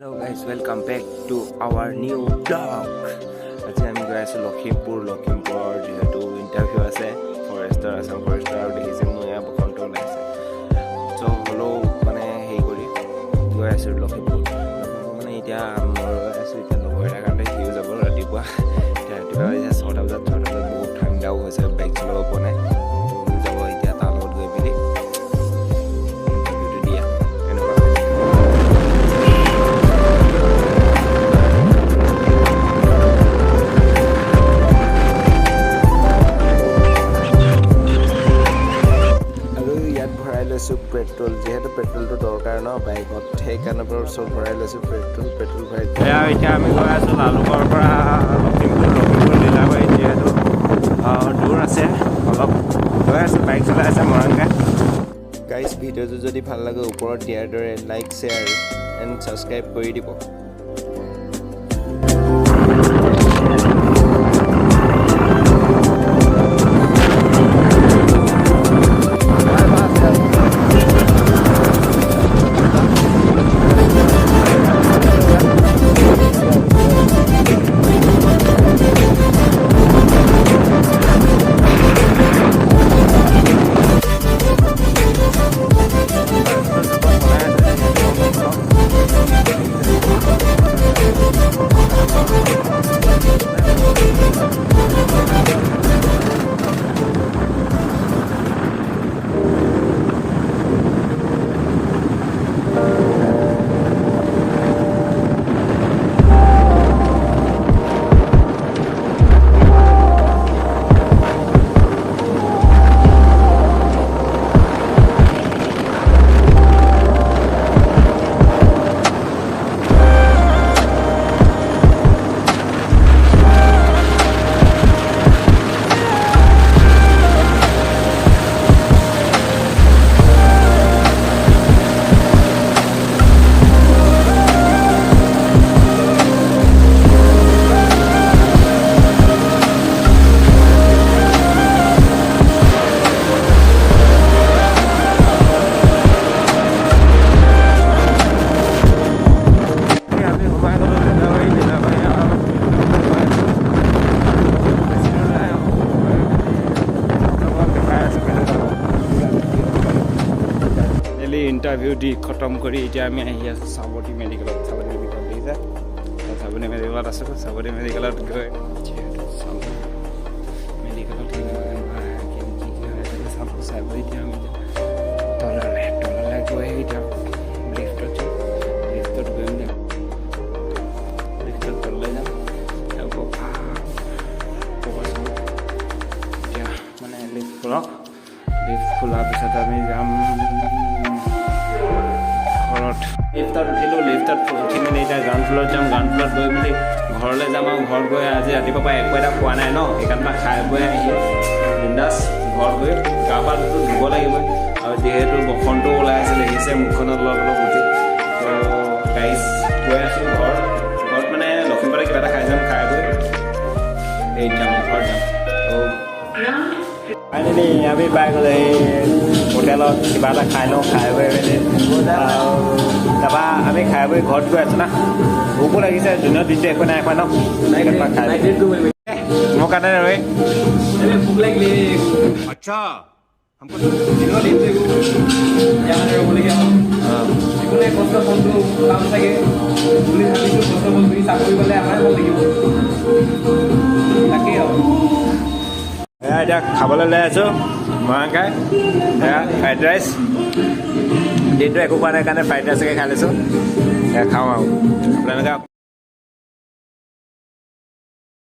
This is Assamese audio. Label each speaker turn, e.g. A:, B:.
A: Hello guys, welcome back to our new vlog. Today I'm going to Lakhimpur to interview forester So hello, petrol, petrol to Gaotar no bike got taken about so for petrol bike. Yeah, we can go as a Lalubar guys, video যদি ভাল লাগে ওপৰত দিয়াৰ দৰে লাইক শেয়াৰ এণ্ড সাবস্ক্ৰাইব কৰি দিব interview di khatam kori এতিয়া আমি আহি আছো সাবতি মেডিকেল দিছে সাবতি মেডিকেলত আছো সাবতি মেডিকেলত গৈ মেডিকেলত সাবতি আমি তললে গৈ এতিয়া লিফটত গৈ লিফটত তললে যাম আকৌ মানে লিফট খোলাৰ পিছত আমি যাম লিফটত উঠি মেলি এতিয়া গ্ৰাউণ্ড ফ্ল'ৰত যাম গ্ৰাউণ্ড ফ্ল'ৰত গৈ মেলি ঘৰলৈ যাম আৰু ঘৰত গৈ আজি ৰাতিপুৱাৰ পৰা একো এটা খোৱা নাই ন সেইকাৰণে পৰা খাই বৈ আহি বিন্দাছ ঘৰত গৈ গা পাটো ধুব লাগিবই আৰু যিহেতু বসন্তও ওলাই আছে দেখিছে মুখখনত অলপ উঠি গাইজ গৈ আছোঁ ঘৰত মানে লখিমপুৰতে কিবা এটা খাই যাম খাই বৈ এই যাম ঘৰত যাম ফাইনেলি আমি পাই গ'লো এই হোটেলত কিবা এটা খাই লওঁ খাই বৈ মেলি তাৰপৰা আমি খাই বৈ ঘৰত গৈ আছোঁ না ভোকো লাগিছে দিনৰ দিনটো একো নাই খোৱা ন খাই মোৰ কাৰণে ৰৈ ভোক লাগিলে আচ্ছা এতিয়া খাবলৈ লৈ আছোঁ মৰাংকাই ফ্ৰাইড ৰাইচ দিনটো একো খোৱা নাই কাৰণে ফ্ৰাইড ৰাইচকে খাই লৈছোঁ খাওঁ আৰু আপোনালোকে